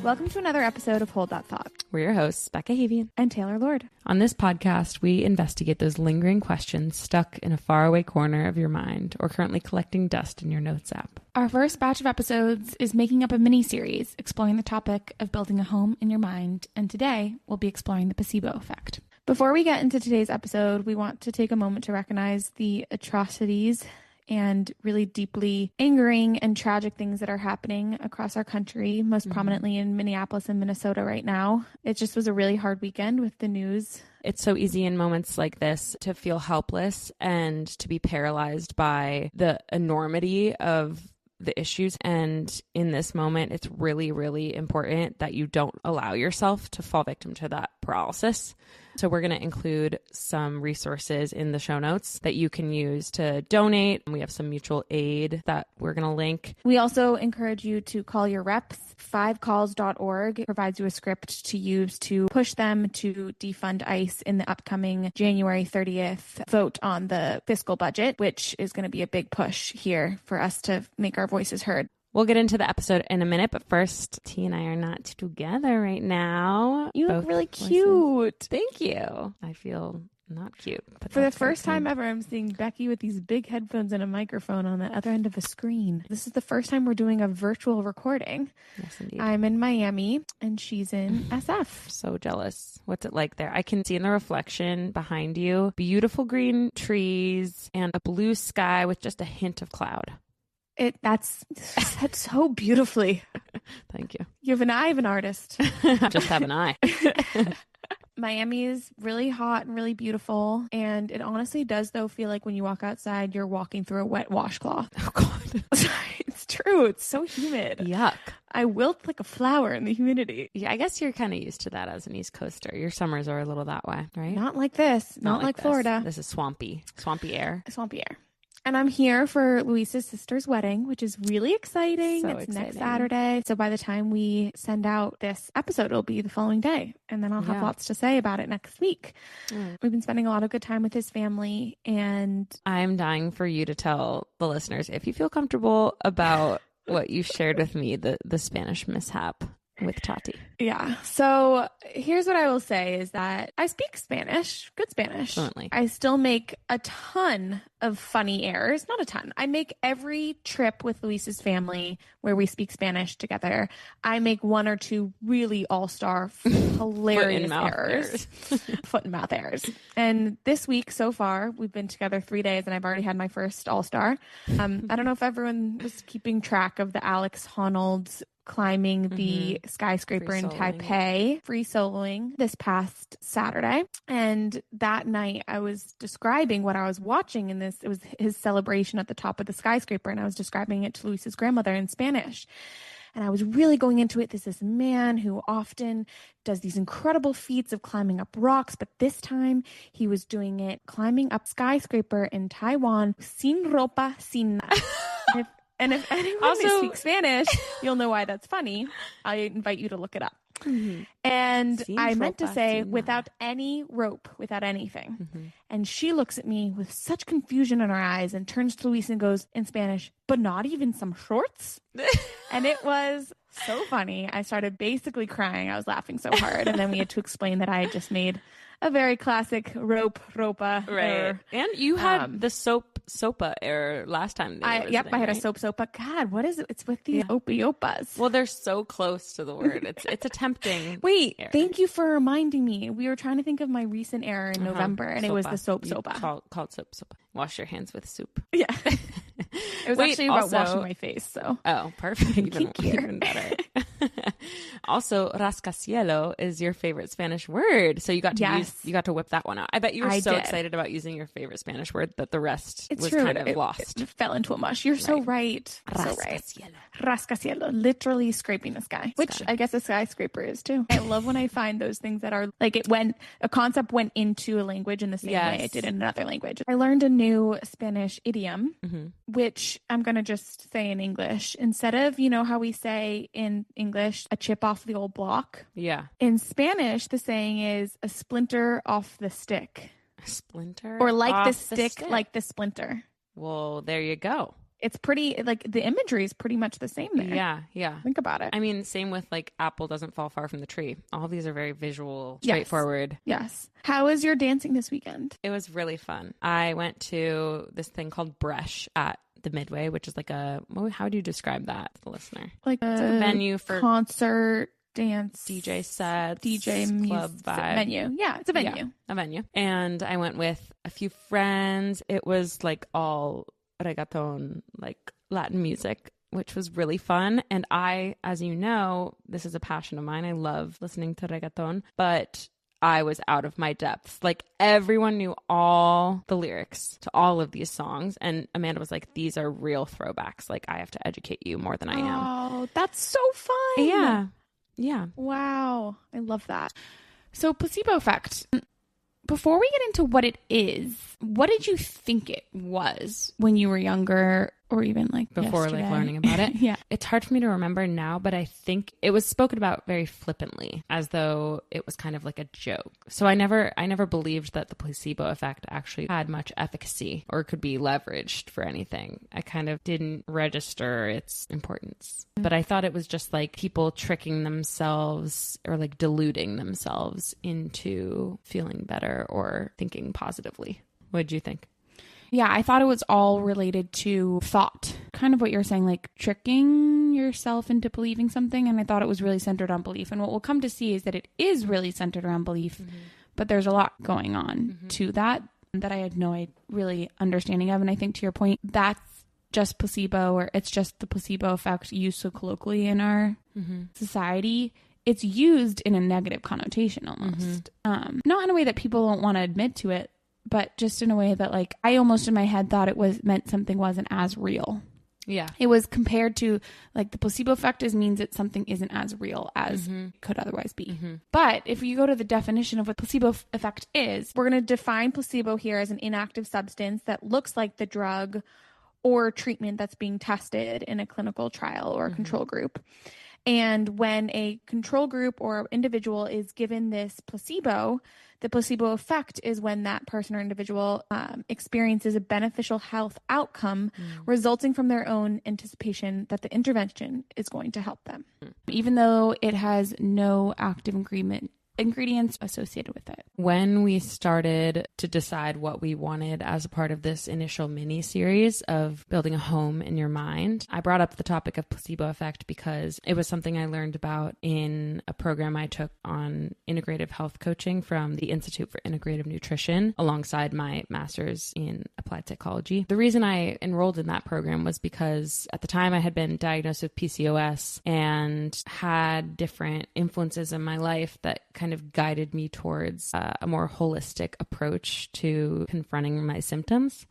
Welcome to another episode of Hold That Thought. We're your hosts, Becca Havian and Taylor Lord. On this podcast, we investigate those lingering questions stuck in a faraway corner of your mind or currently collecting dust in your notes app. Our first batch of episodes is making up a mini-series exploring the topic of building a home in your mind, and today we'll be exploring the placebo effect. Before we get into today's episode, we want to take a moment to recognize the atrocities and really deeply angering and tragic things that are happening across our country, most prominently in Minneapolis and Minnesota right now. It just was a really hard weekend with the news. It's so easy in moments like this to feel helpless and to be paralyzed by the enormity of the issues. And in this moment, it's really, really important that you don't allow yourself to fall victim to that paralysis. So we're going to include some resources in the show notes that you can use to donate. We have some mutual aid that we're going to link. We also encourage you to call your reps. 5calls.org provides you a script to use to push them to defund ICE in the upcoming January 30th vote on the fiscal budget, which is going to be a big push here for us to make our voices heard. We'll get into the episode in a minute, but first, T and I are not together right now. You look really cute. Thank you. I feel not cute. But for the first time ever, I'm seeing Becky with these big headphones and a microphone on the other end of a screen. This is the first time we're doing a virtual recording. Yes, indeed. I'm in Miami and she's in SF. So jealous. What's it like there? I can see in the reflection behind you, beautiful green trees and a blue sky with just a hint of cloud. That's so beautifully. Thank you. You have an eye of an artist. Just have an eye. Miami is really hot and really beautiful. And it honestly does, though, feel like when you walk outside, you're walking through a wet washcloth. Oh, God. It's true. It's so humid. Yuck. I wilt like a flower in the humidity. Yeah, I guess you're kind of used to that as an East Coaster. Your summers are a little that way, right? Not like this. Not like Florida. This is swampy air. Swampy air. And I'm here for Luisa's sister's wedding, which is really exciting. So it's exciting. Next Saturday. So by the time we send out this episode, it'll be the following day. And then I'll have lots to say about it next week. We've been spending a lot of good time with his family. And I'm dying for you to tell the listeners, if you feel comfortable, about what you shared with me, the Spanish mishap with Tati. Yeah. So here's what I will say is that I speak Spanish, good Spanish. Fluently. I still make a ton of funny errors. Not a ton. I make every trip with Luis's family where we speak Spanish together. I make one or two really all-star hilarious errors. Foot and mouth errors. And this week so far, we've been together 3 days and I've already had my first all-star. I don't know if everyone was keeping track of the Alex Honnold's climbing the skyscraper in Taipei, free soloing this past Saturday. And that night I was describing what I was watching in this. It was his celebration at the top of the skyscraper. And I was describing it to Luisa's grandmother in Spanish. And I was really going into it. This man who often does these incredible feats of climbing up rocks, but this time he was doing it climbing up skyscraper in Taiwan, sin ropa, sin nada. And if anyone also speaks Spanish, you'll know why that's funny. I invite you to look it up. And I meant to say without any rope, without anything. And she looks at me with such confusion in her eyes and turns to Luis and goes in Spanish, but not even some shorts? And it was so funny. I started basically crying. I was laughing so hard. And then we had to explain that I had just made a very classic ropa error. And you had the sopa error last time. I had a sopa. God, what is it? It's with these opas. Well, they're so close to the word. It's a tempting. Wait, error. Thank you for reminding me. We were trying to think of my recent error in November, and sopa. It was the sopa. Called sopa. Wash your hands with soup. Yeah. It was actually about washing my face. So. Oh, perfect. Even better. Also, rascacielos is your favorite Spanish word. So you got to whip that one out. I bet you were excited about using your favorite Spanish word that the rest was kind of lost. It fell into a mush. You're so right. Rascacielos. Rascacielos. Literally scraping the sky, which I guess a skyscraper is too. I love when I find those things that are like a concept went into a language in the same way it did in another language. I learned a new Spanish idiom, which I'm going to just say in English. Instead of, how we say in English, a chip off the old block. Yeah. In Spanish, the saying is a splinter off the stick. A splinter? Or like the stick, like the splinter. Well, there you go. it's pretty, like the imagery is pretty much the same there. Yeah. Yeah. Think about it. I mean, same with like apple doesn't fall far from the tree. All of these are very visual, straightforward. Yes. How was your dancing this weekend? It was really fun. I went to this thing called Bresh at the Midway, which is like how do you describe that to the listener? Like it's like a venue for concert, dance, DJ sets, DJ club vibe. Venue. Yeah, it's a venue. Yeah, a venue. And I went with a few friends. It was like all reggaeton, like Latin music, which was really fun. And I, as you know, this is a passion of mine. I love listening to reggaeton, but I was out of my depth. Like everyone knew all the lyrics to all of these songs. And Amanda was like, these are real throwbacks. Like I have to educate you more than I am. Oh, that's so fun. Yeah. Yeah. Wow. I love that. So placebo effect. Before we get into what it is, what did you think it was when you were younger or even like before yesterday? Like learning about it? Yeah. It's hard for me to remember now, but I think it was spoken about very flippantly as though it was kind of like a joke. So I never believed that the placebo effect actually had much efficacy or could be leveraged for anything. I kind of didn't register its importance, but I thought it was just like people tricking themselves or like deluding themselves into feeling better or thinking positively. What did you think? Yeah, I thought it was all related to thought. Kind of what you're saying, like tricking yourself into believing something. And I thought it was really centered on belief. And what we'll come to see is that it is really centered around belief, but there's a lot going on to that I had no really understanding of. And I think to your point, that's just placebo, or it's just the placebo effect used so colloquially in our society. It's used in a negative connotation almost. Not in a way that people don't want to admit to it, but just in a way that like I almost in my head thought it meant something wasn't as real. Yeah. It was compared to like the placebo effect means that something isn't as real as it could otherwise be. But if you go to the definition of what placebo effect is, we're going to define placebo here as an inactive substance that looks like the drug or treatment that's being tested in a clinical trial or a control group. And when a control group or individual is given this placebo, the placebo effect is when that person or individual experiences a beneficial health outcome resulting from their own anticipation that the intervention is going to help them, even though it has no active ingredients associated with it. When we started to decide what we wanted as a part of this initial mini series of building a home in your mind, I brought up the topic of placebo effect because it was something I learned about in a program I took on integrative health coaching from the Institute for Integrative Nutrition alongside my master's in applied psychology. The reason I enrolled in that program was because at the time I had been diagnosed with PCOS and had different influences in my life that kind of guided me towards a more holistic approach to confronting my symptoms.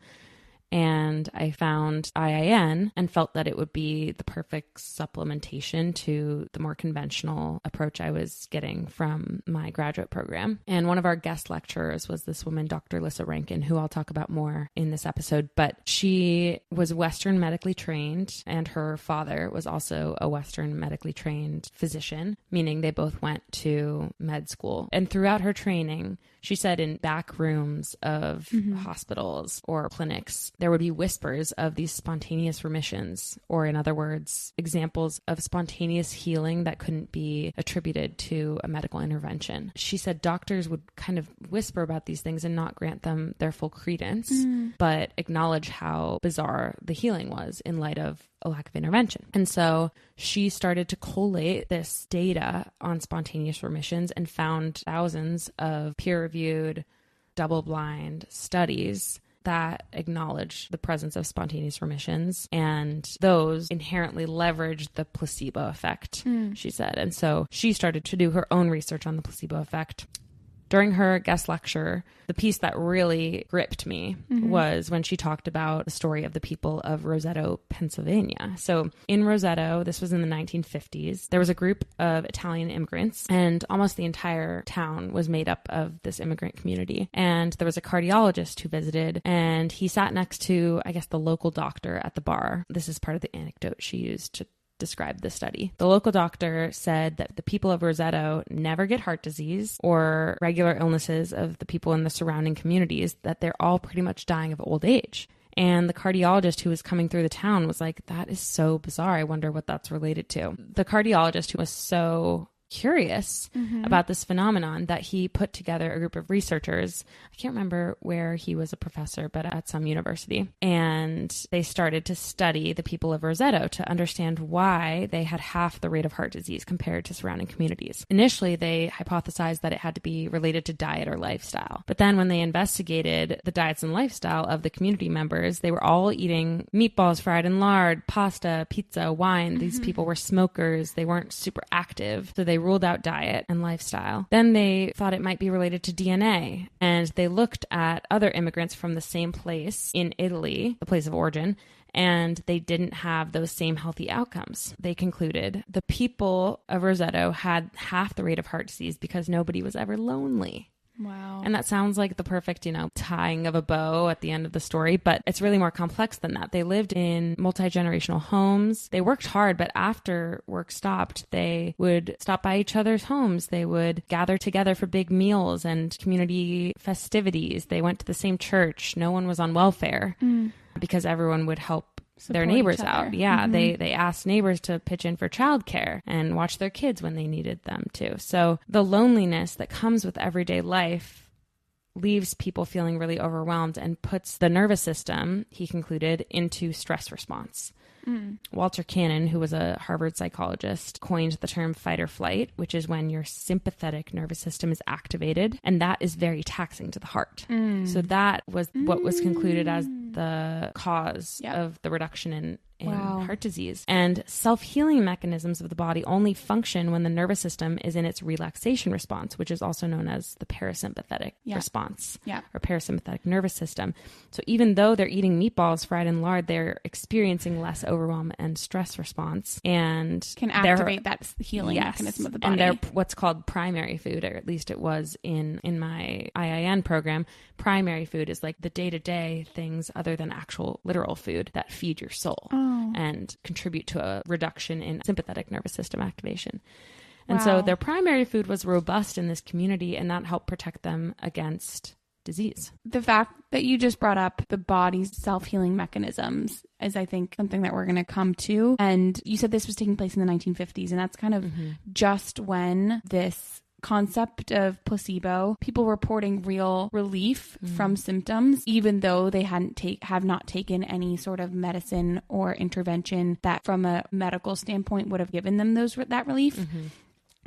And I found IIN and felt that it would be the perfect supplementation to the more conventional approach I was getting from my graduate program. And one of our guest lecturers was this woman, Dr. Lissa Rankin, who I'll talk about more in this episode. But she was Western medically trained, and her father was also a Western medically trained physician, meaning they both went to med school. And throughout her training, she said in back rooms of hospitals or clinics, there would be whispers of these spontaneous remissions, or in other words, examples of spontaneous healing that couldn't be attributed to a medical intervention. She said doctors would kind of whisper about these things and not grant them their full credence, but acknowledge how bizarre the healing was in light of a lack of intervention. And so she started to collate this data on spontaneous remissions and found thousands of peer-reviewed, double-blind studies that acknowledge the presence of spontaneous remissions, and those inherently leverage the placebo effect, she said. And so she started to do her own research on the placebo effect. During her guest lecture, the piece that really gripped me was when she talked about the story of the people of Roseto, Pennsylvania. So in Roseto, this was in the 1950s, there was a group of Italian immigrants, and almost the entire town was made up of this immigrant community. And there was a cardiologist who visited, and he sat next to, I guess, the local doctor at the bar. This is part of the anecdote she used to described the study. The local doctor said that the people of Roseto never get heart disease or regular illnesses of the people in the surrounding communities, that they're all pretty much dying of old age. And the cardiologist who was coming through the town was like, that is so bizarre. I wonder what that's related to. The cardiologist who was so curious about this phenomenon that he put together a group of researchers. I can't remember where he was a professor, but at some university. And they started to study the people of Roseto to understand why they had half the rate of heart disease compared to surrounding communities. Initially, they hypothesized that it had to be related to diet or lifestyle. But then when they investigated the diets and lifestyle of the community members, they were all eating meatballs fried in lard, pasta, pizza, wine. These people were smokers. They weren't super active. So they ruled out diet and lifestyle. Then they thought it might be related to DNA, and they looked at other immigrants from the same place in Italy, the place of origin, and they didn't have those same healthy outcomes. They concluded the people of Roseto had half the rate of heart disease because nobody was ever lonely. Wow. And that sounds like the perfect, tying of a bow at the end of the story, but it's really more complex than that. They lived in multi-generational homes. They worked hard, but after work stopped, they would stop by each other's homes. They would gather together for big meals and community festivities. They went to the same church. No one was on welfare because everyone would help their neighbors out. Yeah. They asked neighbors to pitch in for childcare and watch their kids when they needed them to. So the loneliness that comes with everyday life leaves people feeling really overwhelmed and puts the nervous system, he concluded, into stress response. Walter Cannon, who was a Harvard psychologist, coined the term fight or flight, which is when your sympathetic nervous system is activated, and that is very taxing to the heart. So that was what was concluded as the cause of the reduction in heart disease. And self-healing mechanisms of the body only function when the nervous system is in its relaxation response, which is also known as the parasympathetic response or parasympathetic nervous system. So even though they're eating meatballs fried in lard, they're experiencing less overwhelm and stress response and can activate that healing mechanism of the body. And they're what's called primary food, or at least it was in my IIN program. Primary food is like the day-to-day things other than actual literal food that feed your soul and contribute to a reduction in sympathetic nervous system activation. And so their primary food was robust in this community, and that helped protect them against disease. The fact that you just brought up the body's self-healing mechanisms is, I think, something that we're going to come to. And you said this was taking place in the 1950s, and that's kind of just when this concept of placebo, people reporting real relief from symptoms, even though they have not taken any sort of medicine or intervention that from a medical standpoint would have given them that relief.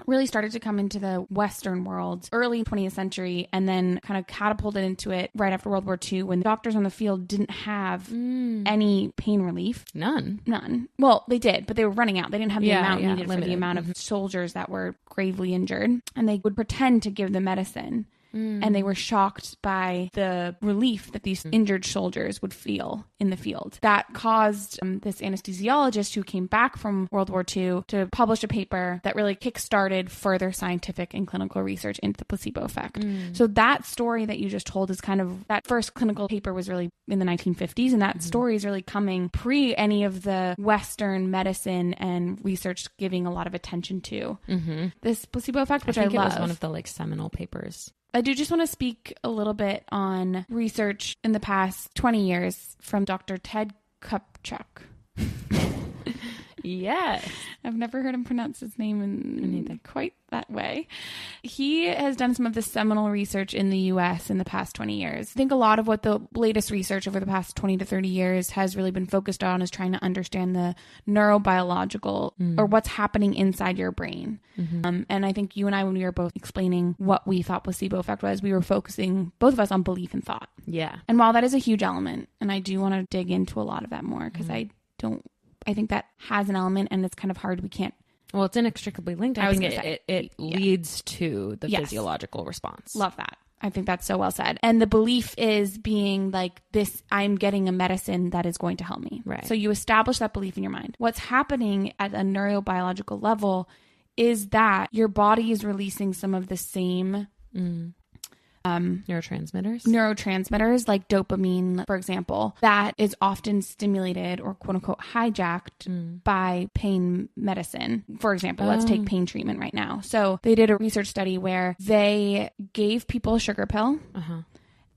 Really started to come into the Western world early 20th century, and then kind of catapulted into it right after World War II, when doctors on the field didn't have any pain relief. None. Well, they did, but they were running out. They didn't have the amount needed limited. For the amount of soldiers that were gravely injured, and they would pretend to give the medicine. And they were shocked by the relief that these injured soldiers would feel in the field. That caused this anesthesiologist who came back from World War II to publish a paper that really kickstarted further scientific and clinical research into the placebo effect. So that story that you just told is kind of, that first clinical paper was really in the 1950s, and that story is really coming pre any of the Western medicine and research giving a lot of attention to this placebo effect, which I love. It was one of the seminal papers. I do just want to speak a little bit on research in the past 20 years from Dr. Ted Kupchak. Yes. I've never heard him pronounce his name in quite that way. He has done some of the seminal research in the U.S. in the past 20 years. I think a lot of what the latest research over the past 20 to 30 years has really been focused on is trying to understand the neurobiological or what's happening inside your brain. And I think you and I, when we were both explaining what we thought placebo effect was, we were focusing, both of us, on belief and thought. Yeah. And while that is a huge element, and I do want to dig into a lot of that more, because I think that has an element, and it's kind of hard. Well, it's inextricably linked. I think it leads to the physiological response. Love that. I think that's so well said. And the belief is being like this, I'm getting a medicine that is going to help me. Right. So you establish that belief in your mind. What's happening at a neurobiological level is that your body is releasing some of the same neurotransmitters like dopamine, for example, that is often stimulated or quote unquote hijacked by pain medicine. For example, let's take pain treatment right now. So they did a research study where they gave people a sugar pill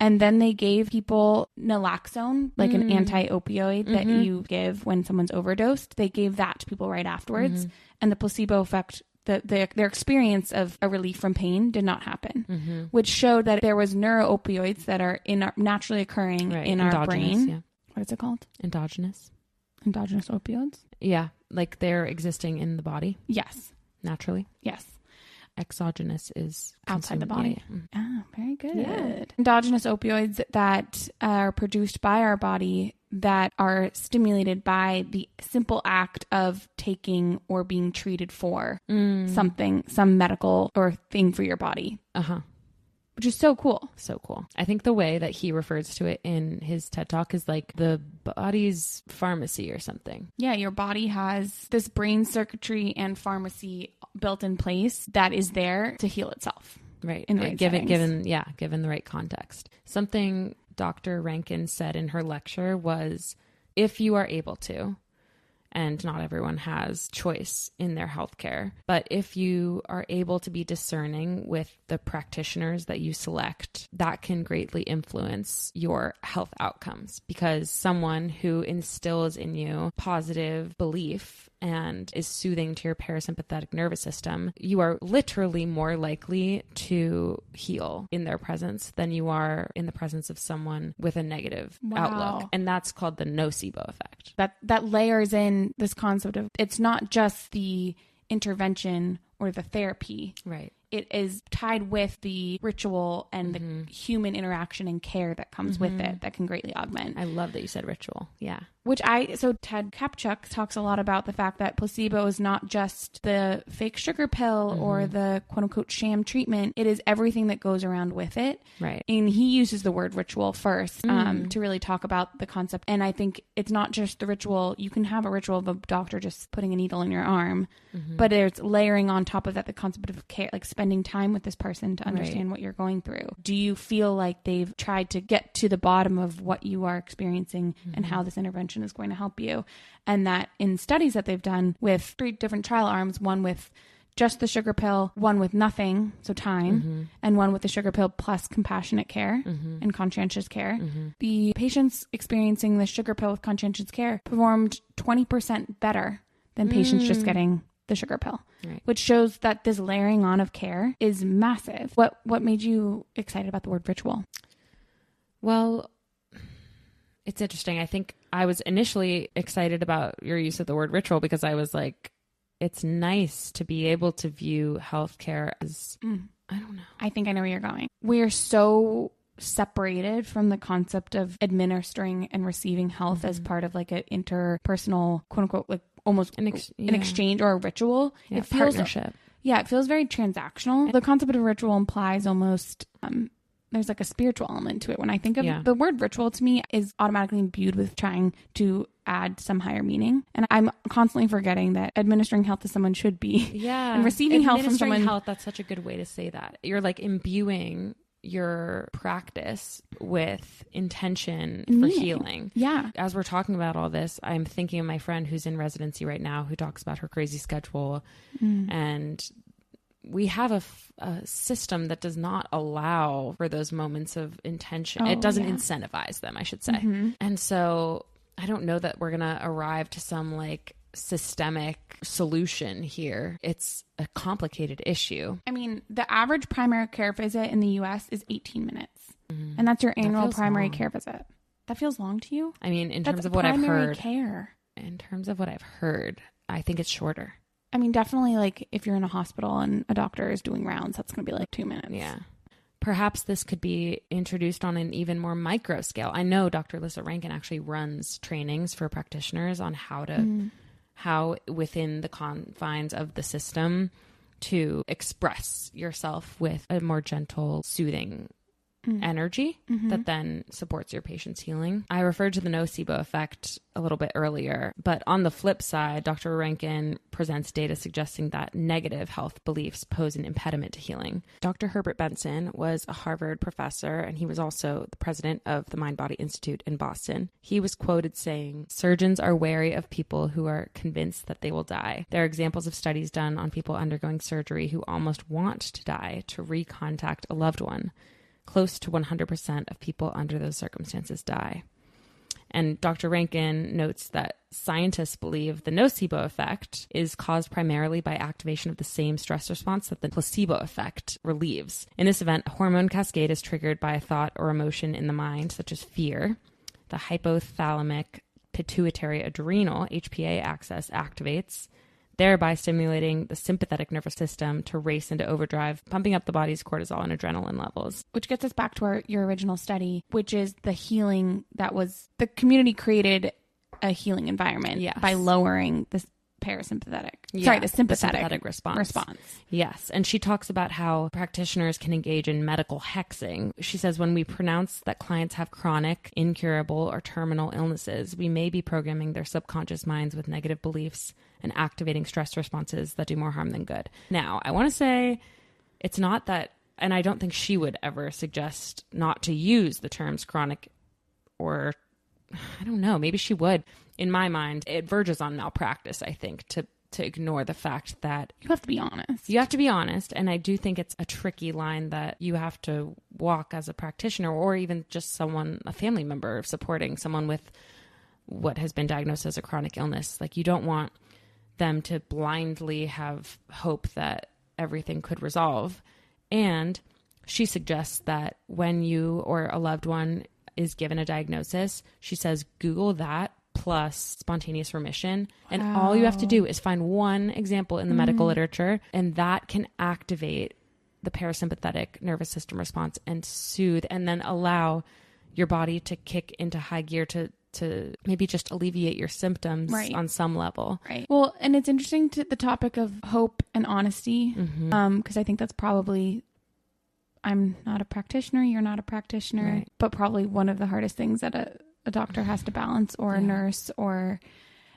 And then they gave people naloxone, like an anti-opioid that you give when someone's overdosed. They gave that to people right afterwards. And the placebo effect, their experience of a relief from pain did not happen, which showed that there was neuroopioids that are naturally occurring in our brain. Yeah. What is it called? Endogenous Opioids? Yeah. Like they're existing in the body. Yes. Naturally. Yes. Exogenous is outside the body. Yeah. Ah, very good. Yeah. Endogenous opioids that are produced by our body that are stimulated by the simple act of taking or being treated for something, some medical or thing for your body. Which is so cool. So cool. I think the way that he refers to it in his TED Talk is like the body's pharmacy or something. Yeah, your body has this brain circuitry and pharmacy built in place that is there to heal itself. Right. In right given the right context. Something Dr. Rankin said in her lecture was, if you are able to, and not everyone has choice in their healthcare, but if you are able to be discerning with the practitioners that you select, that can greatly influence your health outcomes, because someone who instills in you positive belief and is soothing to your parasympathetic nervous system, you are literally more likely to heal in their presence than you are in the presence of someone with a negative outlook. And that's called the nocebo effect. That layers in this concept of, it's not just the intervention or the therapy. Right. It is tied with the ritual and the human interaction and care that comes with it that can greatly augment. I love that you said ritual. Yeah. So Ted Kapchuk talks a lot about the fact that placebo is not just the fake sugar pill or the quote unquote sham treatment. It is everything that goes around with it. Right. And he uses the word ritual first to really talk about the concept. And I think it's not just the ritual. You can have a ritual of a doctor just putting a needle in your arm, but it's layering on top of that the concept of care, like spending time with this person to understand what you're going through. Do you feel like they've tried to get to the bottom of what you are experiencing and how this intervention is going to help you? And that in studies that they've done with 3 different trial arms, one with just the sugar pill, one with nothing, so time, and one with the sugar pill plus compassionate care and conscientious care. The patients experiencing the sugar pill with conscientious care performed 20% better than patients just getting the sugar pill, which shows that this layering on of care is massive. What made you excited about the word ritual? Well, it's interesting. I think I was initially excited about your use of the word ritual because I was like, it's nice to be able to view healthcare as, I don't know. I think I know where you're going. We're so separated from the concept of administering and receiving health as part of like an interpersonal, quote unquote, like almost an exchange or a ritual. Yeah, it feels, partnership. Yeah, it feels very transactional. The concept of a ritual implies almost there's like a spiritual element to it. When I think of the word ritual, to me is automatically imbued with trying to add some higher meaning. And I'm constantly forgetting that administering health to someone should be. Yeah. And receiving health from someone. Health, that's such a good way to say that. You're like imbuing your practice with intention for healing. Yeah. As we're talking about all this, I'm thinking of my friend who's in residency right now who talks about her crazy schedule. And we have a system that does not allow for those moments of intention. It doesn't incentivize them, I should say. And so I don't know that we're going to arrive to some like systemic solution here. It's a complicated issue. I mean, the average primary care visit in the US is 18 minutes. And that's your annual primary care visit. That feels long to you? I mean, in terms of what I've heard. Care. In terms of what I've heard, I think it's shorter. I mean, definitely like if you're in a hospital and a doctor is doing rounds, that's going to be like 2 minutes. Yeah. Perhaps this could be introduced on an even more micro scale. I know Dr. Lissa Rankin actually runs trainings for practitioners on how within the confines of the system to express yourself with a more gentle, soothing energy that then supports your patient's healing. I referred to the nocebo effect a little bit earlier, but on the flip side, Dr. Rankin presents data suggesting that negative health beliefs pose an impediment to healing. Dr. Herbert Benson was a Harvard professor, and he was also the president of the Mind Body Institute in Boston. He was quoted saying, "Surgeons are wary of people who are convinced that they will die. There are examples of studies done on people undergoing surgery who almost want to die to recontact a loved one. close to 100% of people under those circumstances die. And Dr. Rankin notes that scientists believe the nocebo effect is caused primarily by activation of the same stress response that the placebo effect relieves. In this event, a hormone cascade is triggered by a thought or emotion in the mind, such as fear. The hypothalamic pituitary adrenal, HPA axis, activates, thereby stimulating the sympathetic nervous system to race into overdrive, pumping up the body's cortisol and adrenaline levels. Which gets us back to your original study, which is the healing that was, the community created a healing environment by lowering the parasympathetic, the sympathetic response. Yes. And she talks about how practitioners can engage in medical hexing. She says, when we pronounce that clients have chronic, incurable, or terminal illnesses, we may be programming their subconscious minds with negative beliefs and activating stress responses that do more harm than good. Now, I want to say it's not that, and I don't think she would ever suggest not to use the terms chronic, or I don't know, maybe she would. In my mind, it verges on malpractice, I think, to ignore the fact that you have to be honest. You have to be honest. And I do think it's a tricky line that you have to walk as a practitioner, or even just someone, a family member, supporting someone with what has been diagnosed as a chronic illness. Like, you don't want them to blindly have hope that everything could resolve. And she suggests that when you or a loved one is given a diagnosis, she says, Google that plus spontaneous remission. And all you have to do is find one example in the medical literature, and that can activate the parasympathetic nervous system response and soothe, and then allow your body to kick into high gear to maybe just alleviate your symptoms on some level. Right. Well, and it's interesting to the topic of hope and honesty, because I think that's probably, I'm not a practitioner, you're not a practitioner, but probably one of the hardest things that a doctor has to balance, or a nurse, or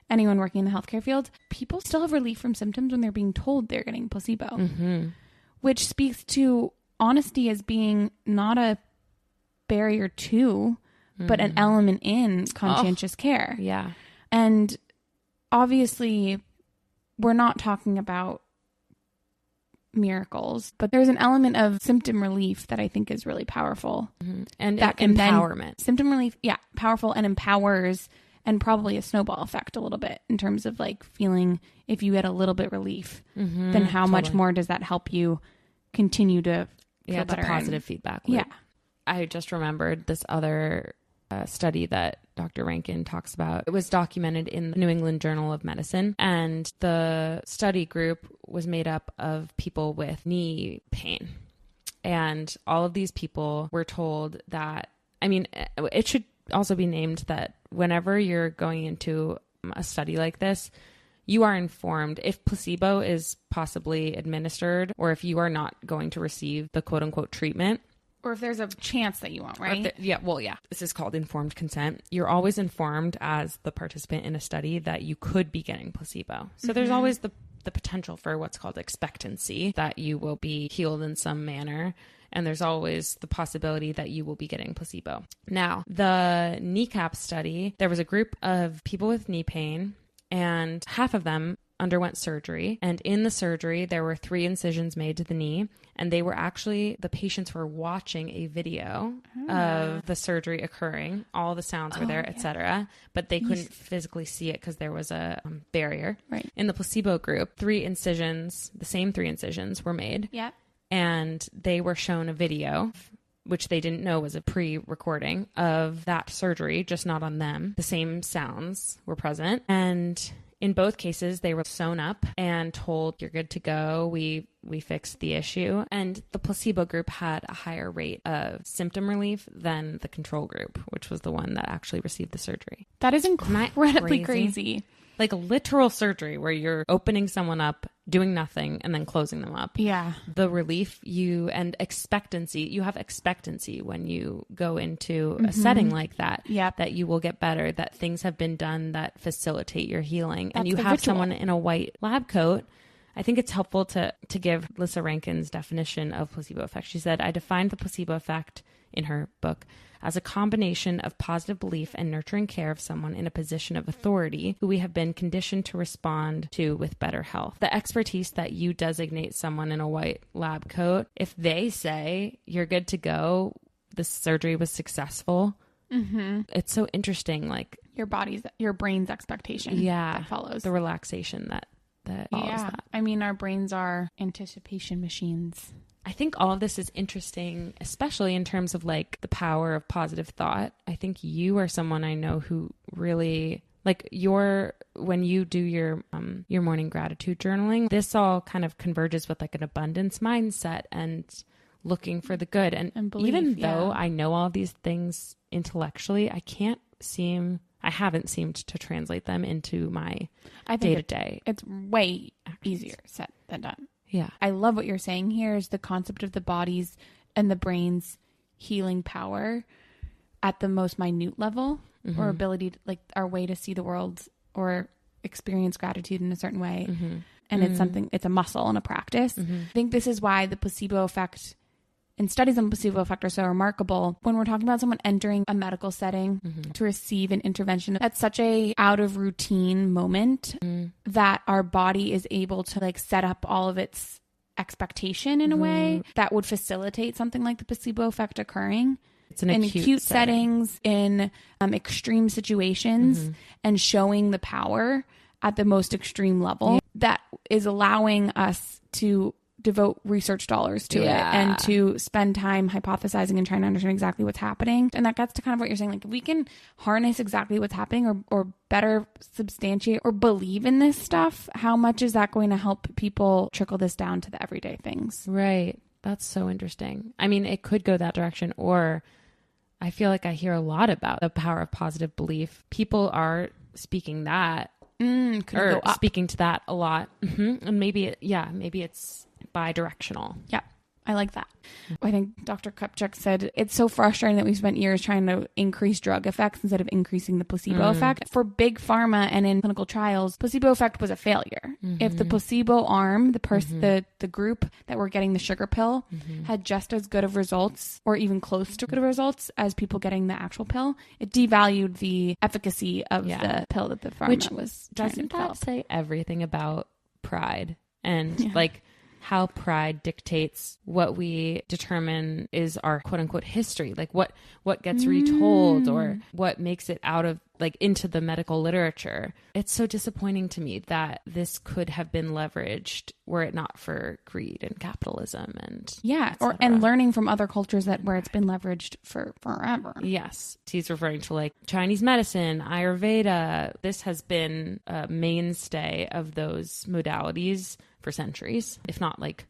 anyone working in the healthcare field. People still have relief from symptoms when they're being told they're getting placebo, which speaks to honesty as being not a barrier to, but an element in conscientious care. Yeah. And obviously, we're not talking about miracles, but there's an element of symptom relief that I think is really powerful. And that empowerment. Symptom relief, powerful, and empowers, and probably a snowball effect a little bit in terms of like feeling, if you get a little bit relief, then how much more does that help you continue to feel better? It's a positive feedback loop. I just remembered this other study that Dr. Rankin talks about. It was documented in the New England Journal of Medicine, and the study group was made up of people with knee pain. And all of these people were told that, I mean, it should also be named that whenever you're going into a study like this, you are informed if placebo is possibly administered, or if you are not going to receive the quote unquote treatment. Or if there's a chance that you won't, right? This is called informed consent. You're always informed as the participant in a study that you could be getting placebo. So there's always the potential for what's called expectancy, that you will be healed in some manner. And there's always the possibility that you will be getting placebo. Now, the kneecap study, there was a group of people with knee pain, and half of them underwent surgery. And in the surgery, there were 3 incisions made to the knee. And they were actually, the patients were watching a video of the surgery occurring. All the sounds were there, etc. But they couldn't physically see it because there was a barrier. Right. In the placebo group, 3 incisions, the same 3 incisions were made. Yeah. And they were shown a video, which they didn't know was a pre-recording of that surgery, just not on them. The same sounds were present. And in both cases, they were sewn up and told, you're good to go. We fixed the issue. And the placebo group had a higher rate of symptom relief than the control group, which was the one that actually received the surgery. That is incredibly crazy. Like a literal surgery where you're opening someone up, doing nothing, and then closing them up. Yeah. The relief and expectancy, you have expectancy when you go into a setting like that, that you will get better, that things have been done that facilitate your healing. And you have someone in a white lab coat. I think it's helpful to give Lissa Rankin's definition of placebo effect. She said, I defined the placebo effect in her book, as a combination of positive belief and nurturing care of someone in a position of authority who we have been conditioned to respond to with better health. The expertise that you designate someone in a white lab coat, if they say you're good to go, the surgery was successful, it's so interesting. Like your brain's expectation that follows. The relaxation that follows that. I mean, our brains are anticipation machines. I think all of this is interesting, especially in terms of like the power of positive thought. I think you are someone I know who really like when you do your morning gratitude journaling, this all kind of converges with like an abundance mindset and looking for the good. And belief, even though I know all these things intellectually, I haven't seemed to translate them into my day-to-day. It's way easier said than done. Yeah. I love what you're saying here is the concept of the body's and the brain's healing power at the most minute level, or ability to, like, our way to see the world or experience gratitude in a certain way. And it's a muscle and a practice. I think this is why the placebo effect and studies on the placebo effect are so remarkable. When we're talking about someone entering a medical setting to receive an intervention, that's such a out of routine moment that our body is able to like set up all of its expectation in a way that would facilitate something like the placebo effect occurring. It's in acute settings, in extreme situations, and showing the power at the most extreme level that is allowing us to devote research dollars to it and to spend time hypothesizing and trying to understand exactly what's happening. And that gets to kind of what you're saying. Like, if we can harness exactly what's happening or better substantiate or believe in this stuff, how much is that going to help people trickle this down to the everyday things? Right. That's so interesting. I mean, it could go that direction, or I feel like I hear a lot about the power of positive belief. People are speaking that or speaking to that a lot. And maybe it's bi-directional. Yeah, I like that. I think Dr. Kupchak said it's so frustrating that we've spent years trying to increase drug effects instead of increasing the placebo effect. For big pharma and in clinical trials, placebo effect was a failure. If the placebo arm, the group that were getting the sugar pill had just as good of results or even close to good of results as people getting the actual pill, it devalued the efficacy of the pill that the pharma was trying to develop. Doesn't that say everything about pride and like how pride dictates what we determine is our quote unquote history, like what gets retold or what makes it out of like into the medical literature. It's so disappointing to me that this could have been leveraged were it not for greed and capitalism and and learning from other cultures where it's been leveraged for forever. Yes. He's referring to like Chinese medicine, Ayurveda. This has been a mainstay of those modalities for centuries, if not like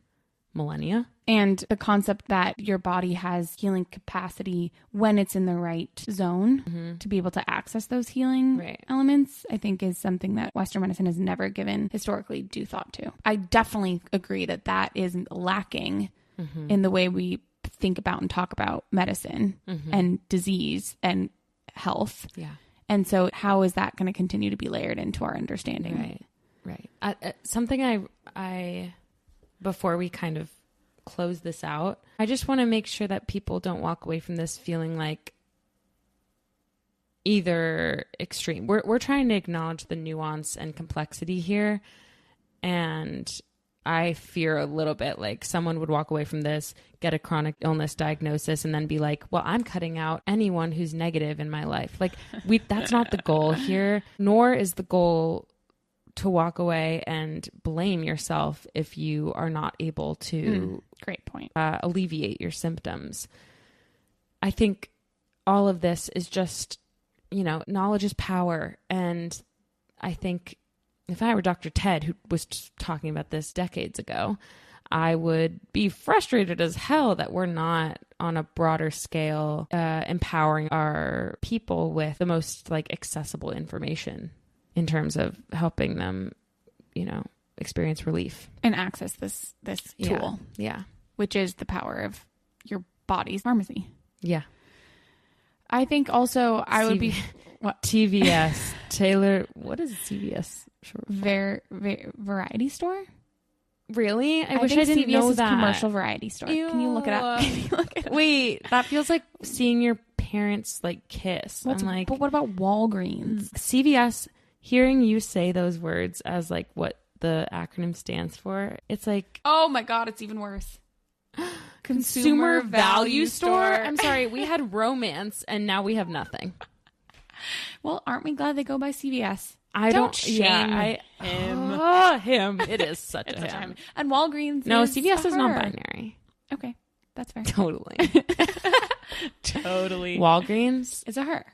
millennia. And the concept that your body has healing capacity when it's in the right zone to be able to access those healing elements, I think is something that Western medicine has never given historically due thought to. I definitely agree that is lacking in the way we think about and talk about medicine and disease and health. Yeah. And so how is that going to continue to be layered into our understanding? Right. Something I before we kind of close this out, I just want to make sure that people don't walk away from this feeling like either extreme. We're trying to acknowledge the nuance and complexity here. And I fear a little bit like someone would walk away from this, get a chronic illness diagnosis, and then be like, well, I'm cutting out anyone who's negative in my life. Like that's not the goal here, nor is the goal to walk away and blame yourself if you are not able to great point. Alleviate your symptoms. I think all of this is just, knowledge is power. And I think if I were Dr. Ted, who was talking about this decades ago, I would be frustrated as hell that we're not on a broader scale empowering our people with the most like accessible information in terms of helping them, experience relief and access this tool. Yeah. Which is the power of your body's pharmacy. Yeah. I think also I would be what TVS Taylor. What is CVS short for? Variety store. Really? I wish I think didn't CVS know is that. Commercial variety store. Ew. Can you look it up? Wait, that feels like seeing your parents like kiss. I'm like, but what about Walgreens? CVS, hearing you say those words as like what the acronym stands for, it's like, Oh my God, it's even worse. Consumer Value Store. I'm sorry, we had romance and now we have nothing. Well, aren't we glad they go by CVS? I don't shame him. Him. It is such a him. And Walgreens. No, is CVS is her. non-binary. Okay, that's fair. Totally. Totally. Walgreens. It's a her.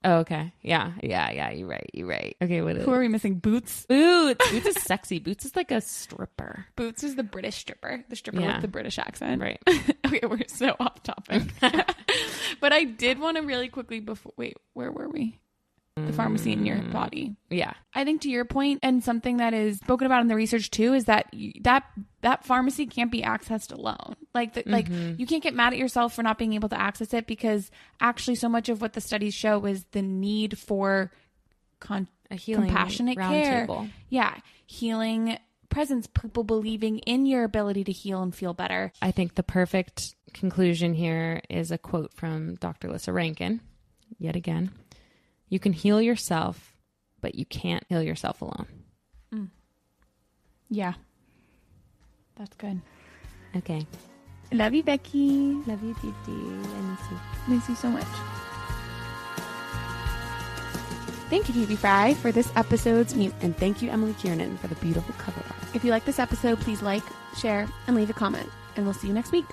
Oh, okay. Yeah. You're right. Okay, what is Who are we missing? Boots. Boots is sexy. Boots is like a stripper. Boots is the British stripper. The stripper with the British accent. Right. Okay, we're so off topic. But I did want to really quickly before. Wait, where were we? The pharmacy in your body. Yeah. I think to your point, and something that is spoken about in the research too, is that that pharmacy can't be accessed alone. Like you can't get mad at yourself for not being able to access it, because actually so much of what the studies show is the need for a healing compassionate care. Table. Yeah. Healing presence, people believing in your ability to heal and feel better. I think the perfect conclusion here is a quote from Dr. Lissa Rankin, yet again. You can heal yourself, but you can't heal yourself alone. Yeah. That's good. Okay. Love you, Becky. Love you, Dee. I Miss you so much. Thank you, TV Fry, for this episode's music. And thank you, Emily Kiernan, for the beautiful cover art. If you like this episode, please like, share, and leave a comment. And we'll see you next week.